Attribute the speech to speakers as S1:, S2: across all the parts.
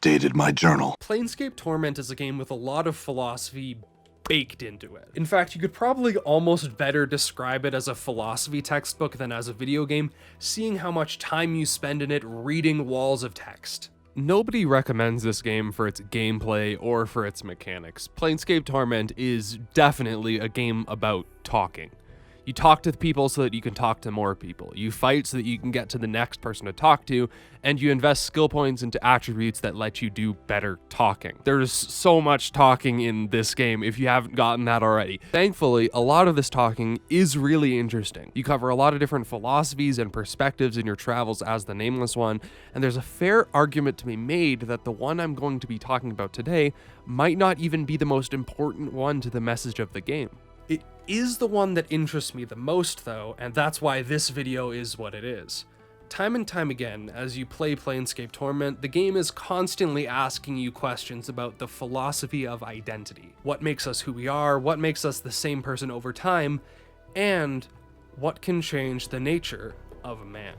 S1: updated my journal.
S2: Planescape Torment is a game with a lot of philosophy baked into it. In fact, you could probably almost better describe it as a philosophy textbook than as a video game, seeing how much time you spend in it reading walls of text. Nobody recommends this game for its gameplay or for its mechanics. Planescape Torment is definitely a game about talking. You talk to people so that you can talk to more people. You fight so that you can get to the next person to talk to, and you invest skill points into attributes that let you do better talking. There's so much talking in this game if you haven't gotten that already. Thankfully, a lot of this talking is really interesting. You cover a lot of different philosophies and perspectives in your travels as the Nameless One, and there's a fair argument to be made that the one I'm going to be talking about today might not even be the most important one to the message of the game. It is the one that interests me the most though, and that's why this video is what it is. Time and time again, as you play Planescape Torment, the game is constantly asking you questions about the philosophy of identity. What makes us who we are, what makes us the same person over time, and what can change the nature of a man.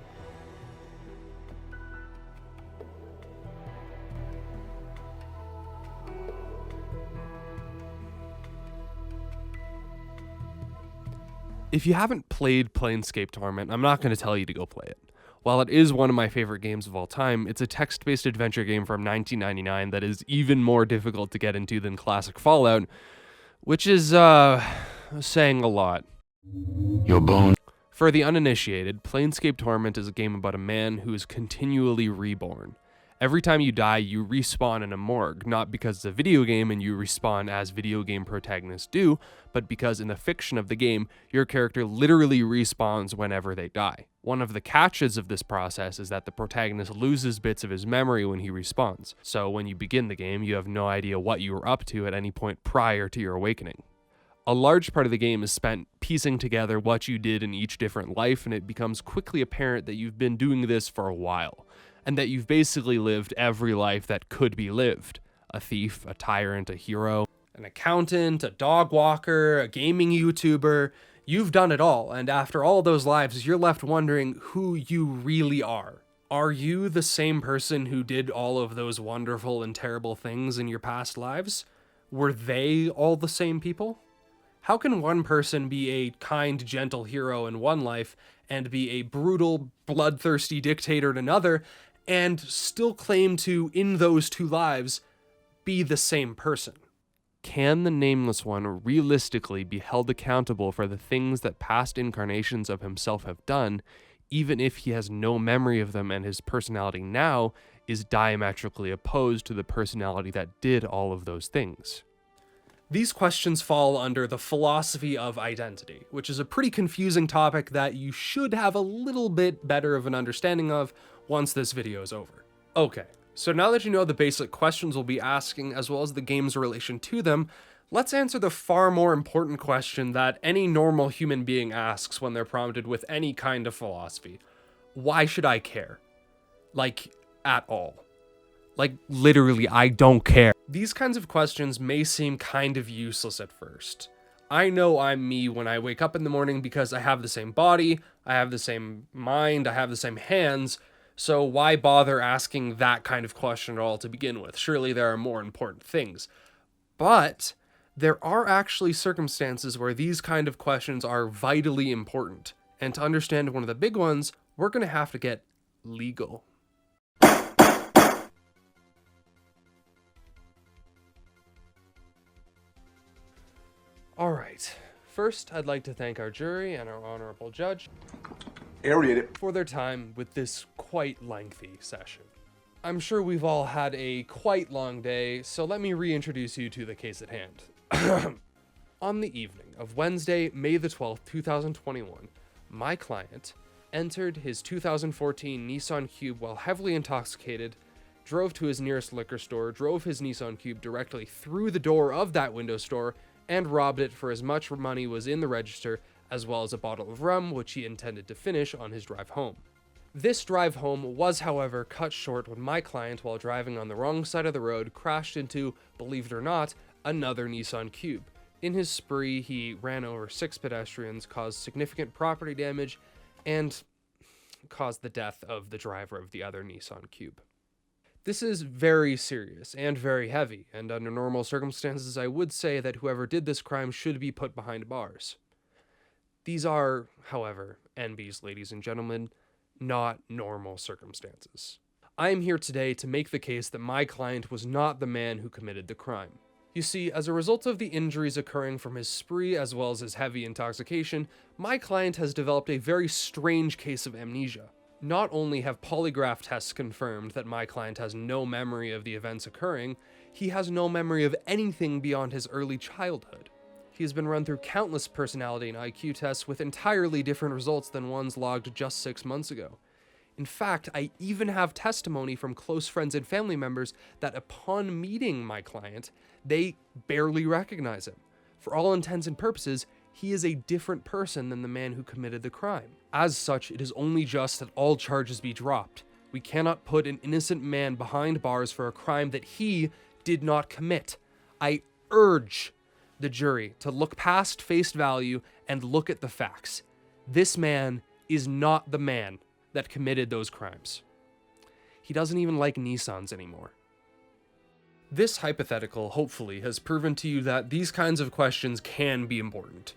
S2: If you haven't played Planescape Torment, I'm not going to tell you to go play it. While it is one of my favorite games of all time, it's a text-based adventure game from 1999 that is even more difficult to get into than classic Fallout, which is, saying a lot.
S1: Your bone.
S2: For the uninitiated, Planescape Torment is a game about a man who is continually reborn. Every time you die, you respawn in a morgue, not because it's a video game and you respawn as video game protagonists do, but because in the fiction of the game, your character literally respawns whenever they die. One of the catches of this process is that the protagonist loses bits of his memory when he respawns, so when you begin the game, you have no idea what you were up to at any point prior to your awakening. A large part of the game is spent piecing together what you did in each different life, and it becomes quickly apparent that you've been doing this for a while, and that you've basically lived every life that could be lived. A thief, a tyrant, a hero, an accountant, a dog walker, a gaming YouTuber. You've done it all, and after all those lives, you're left wondering who you really are. Are you the same person who did all of those wonderful and terrible things in your past lives? Were they all the same people? How can one person be a kind, gentle hero in one life and be a brutal, bloodthirsty dictator in another, and still claim to, in those two lives, be the same person? Can the Nameless One realistically be held accountable for the things that past incarnations of himself have done, even if he has no memory of them and his personality now is diametrically opposed to the personality that did all of those things? These questions fall under the philosophy of identity, which is a pretty confusing topic that you should have a little bit better of an understanding of once this video is over. Okay, so now that you know the basic questions we'll be asking as well as the game's relation to them, let's answer the far more important question that any normal human being asks when they're prompted with any kind of philosophy. Why should I care? Like, at all. Like, literally, I don't care. These kinds of questions may seem kind of useless at first. I know I'm me when I wake up in the morning because I have the same body, I have the same mind, I have the same hands, so why bother asking that kind of question at all to begin with? Surely there are more important things. But there are actually circumstances where these kind of questions are vitally important, and to understand one of the big ones, we're going to have to get legal. Alright, first I'd like to thank our jury and our honorable judge for their time with this quite lengthy session. I'm sure we've all had a quite long day, so let me reintroduce you to the case at hand. On the evening of Wednesday, May the 12th, 2021, my client entered his 2014 Nissan Cube while heavily intoxicated, drove to his nearest liquor store, drove his Nissan Cube directly through the door of that window store, and robbed it for as much money was in the register, as well as a bottle of rum, which he intended to finish on his drive home. This drive home was, however, cut short when my client, while driving on the wrong side of the road, crashed into, believe it or not, another Nissan Cube. In his spree, he ran over 6 pedestrians, caused significant property damage, and caused the death of the driver of the other Nissan Cube. This is very serious and very heavy, and under normal circumstances I would say that whoever did this crime should be put behind bars. These are, however, NBs, ladies and gentlemen, not normal circumstances. I am here today to make the case that my client was not the man who committed the crime. You see, as a result of the injuries occurring from his spree as well as his heavy intoxication, my client has developed a very strange case of amnesia. Not only have polygraph tests confirmed that my client has no memory of the events occurring, he has no memory of anything beyond his early childhood. He has been run through countless personality and IQ tests with entirely different results than ones logged just 6 months ago. In fact, I even have testimony from close friends and family members that upon meeting my client, they barely recognize him. For all intents and purposes, he is a different person than the man who committed the crime. As such, it is only just that all charges be dropped. We cannot put an innocent man behind bars for a crime that he did not commit. I urge the jury to look past face value and look at the facts. This man is not the man that committed those crimes. He doesn't even like Nissans anymore. This hypothetical, hopefully, has proven to you that these kinds of questions can be important.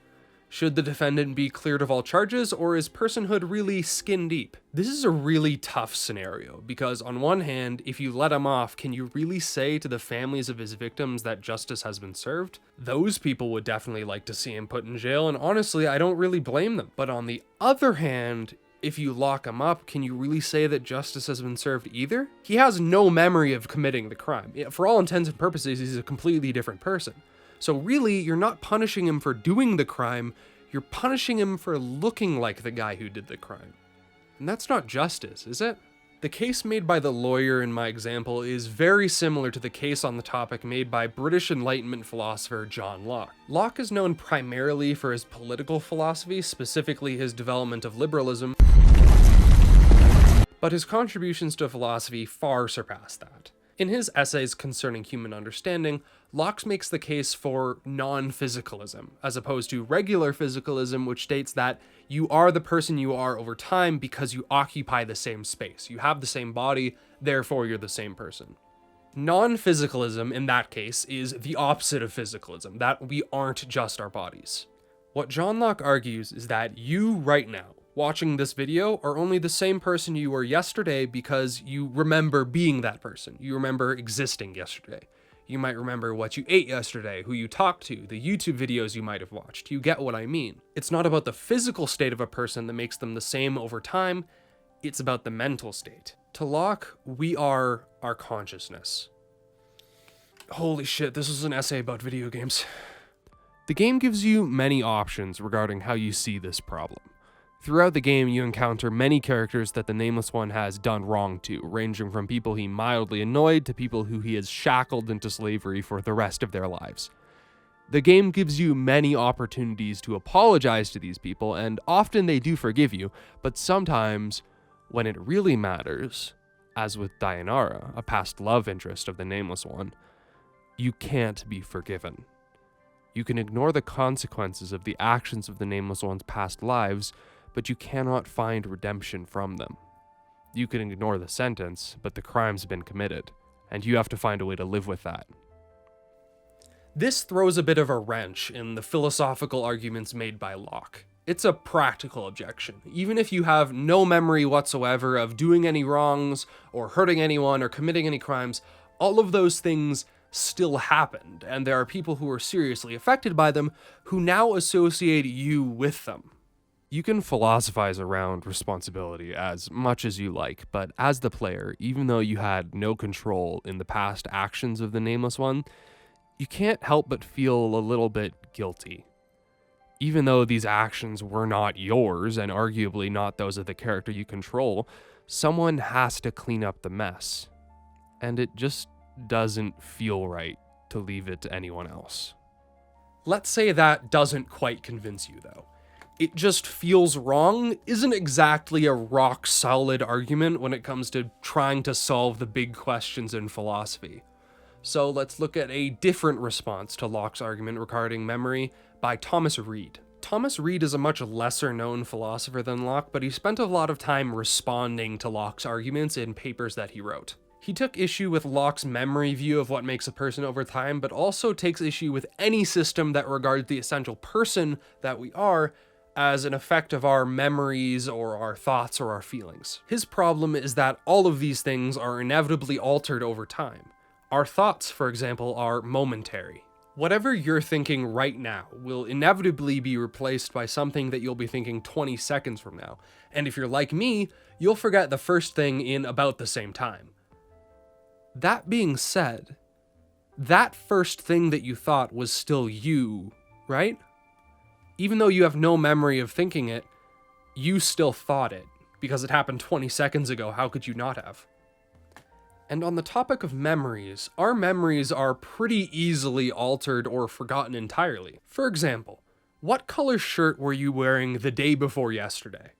S2: Should the defendant be cleared of all charges, or is personhood really skin deep? This is a really tough scenario, because on one hand, if you let him off, can you really say to the families of his victims that justice has been served? Those people would definitely like to see him put in jail, and honestly, I don't really blame them. But on the other hand, if you lock him up, can you really say that justice has been served either? He has no memory of committing the crime. For all intents and purposes, he's a completely different person. So really, you're not punishing him for doing the crime, you're punishing him for looking like the guy who did the crime. And that's not justice, is it? The case made by the lawyer in my example is very similar to the case on the topic made by British Enlightenment philosopher John Locke. Locke is known primarily for his political philosophy, specifically his development of liberalism, but his contributions to philosophy far surpass that. In his essays concerning human understanding, Locke makes the case for non-physicalism, as opposed to regular physicalism, which states that you are the person you are over time because you occupy the same space. You have the same body, therefore you're the same person. Non-physicalism, in that case, is the opposite of physicalism, that we aren't just our bodies. What John Locke argues is that you, right now, watching this video, are only the same person you were yesterday because you remember being that person. You remember existing yesterday. You might remember what you ate yesterday, who you talked to, the YouTube videos you might have watched. You get what I mean. It's not about the physical state of a person that makes them the same over time, it's about the mental state. To Locke, we are our consciousness. Holy shit, this is an essay about video games. The game gives you many options regarding how you see this problem. Throughout the game, you encounter many characters that the Nameless One has done wrong to, ranging from people he mildly annoyed to people who he has shackled into slavery for the rest of their lives. The game gives you many opportunities to apologize to these people, and often they do forgive you, but sometimes, when it really matters, as with Dayanara, a past love interest of the Nameless One, you can't be forgiven. You can ignore the consequences of the actions of the Nameless One's past lives, but you cannot find redemption from them. You can ignore the sentence, but the crime's been committed, and you have to find a way to live with that. This throws a bit of a wrench in the philosophical arguments made by Locke. It's a practical objection. Even if you have no memory whatsoever of doing any wrongs, or hurting anyone, or committing any crimes, all of those things still happened, and there are people who are seriously affected by them who now associate you with them. You can philosophize around responsibility as much as you like, but as the player, even though you had no control in the past actions of the Nameless One, you can't help but feel a little bit guilty. Even though these actions were not yours, and arguably not those of the character you control, someone has to clean up the mess. And it just doesn't feel right to leave it to anyone else. Let's say that doesn't quite convince you, though. It just feels wrong isn't exactly a rock-solid argument when it comes to trying to solve the big questions in philosophy. So let's look at a different response to Locke's argument regarding memory by Thomas Reid. Thomas Reid is a much lesser-known philosopher than Locke, but he spent a lot of time responding to Locke's arguments in papers that he wrote. He took issue with Locke's memory view of what makes a person over time, but also takes issue with any system that regards the essential person that we are as an effect of our memories or our thoughts or our feelings. His problem is that all of these things are inevitably altered over time. Our thoughts, for example, are momentary. Whatever you're thinking right now will inevitably be replaced by something that you'll be thinking 20 seconds from now. And if you're like me, you'll forget the first thing in about the same time. That being said, that first thing that you thought was still you, right? Even though you have no memory of thinking it, you still thought it, because it happened 20 seconds ago. How could you not have? And on the topic of memories, our memories are pretty easily altered or forgotten entirely. For example, what color shirt were you wearing the day before yesterday?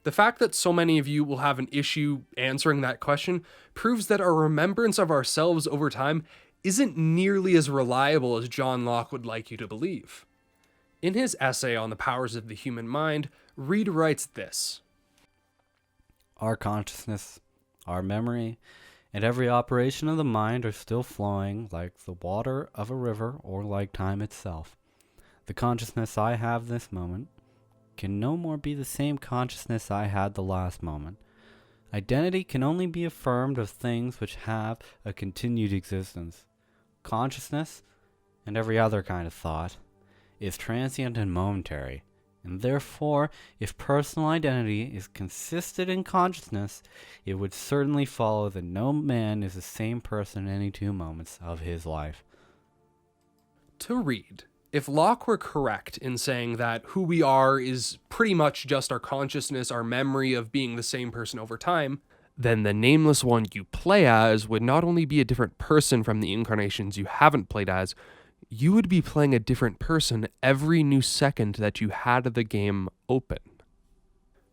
S2: The fact that so many of you will have an issue answering that question proves that our remembrance of ourselves over time isn't nearly as reliable as John Locke would like you to believe. In his essay on the powers of the human mind, Reid writes this:
S3: Our consciousness, our memory, and every operation of the mind are still flowing like the water of a river or like time itself. The consciousness I have this moment can no more be the same consciousness I had the last moment. Identity can only be affirmed of things which have a continued existence. Consciousness, and every other kind of thought, is transient and momentary, and therefore, if personal identity is consisted in consciousness, it would certainly follow that no man is the same person in any 2 moments of his life.
S2: To Reid, if Locke were correct in saying that who we are is pretty much just our consciousness, our memory of being the same person over time, then the nameless one you play as would not only be a different person from the incarnations you haven't played as, you would be playing a different person every new second that you had the game open.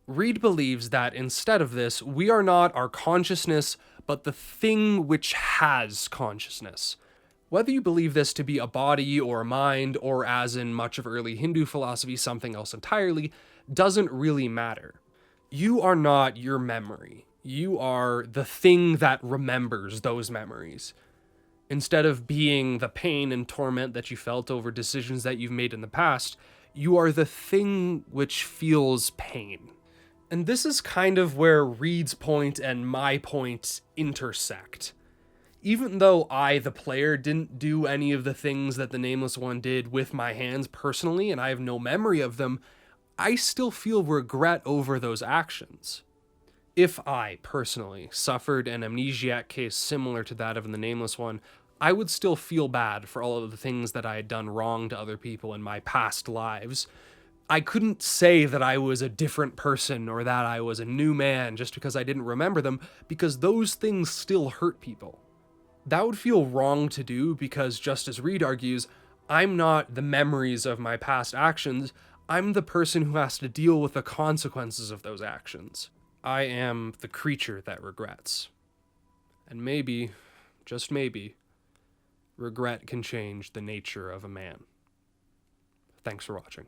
S2: Reid believes that instead of this, we are not our consciousness, but the thing which has consciousness. Whether you believe this to be a body or a mind, or as in much of early Hindu philosophy, something else entirely, doesn't really matter. You are not your memory. You are the thing that remembers those memories. Instead of being the pain and torment that you felt over decisions that you've made in the past, you are the thing which feels pain. And this is kind of where Reid's point and my point intersect. Even though I, the player, didn't do any of the things that the Nameless One did with my hands personally, and I have no memory of them, I still feel regret over those actions. If I, personally, suffered an amnesiac case similar to that of the Nameless One, I would still feel bad for all of the things that I had done wrong to other people in my past lives. I couldn't say that I was a different person or that I was a new man just because I didn't remember them, because those things still hurt people. That would feel wrong to do because, just as Reid argues, I'm not the memories of my past actions, I'm the person who has to deal with the consequences of those actions. I am the creature that regrets. And maybe, just maybe, regret can change the nature of a man. Thanks for watching.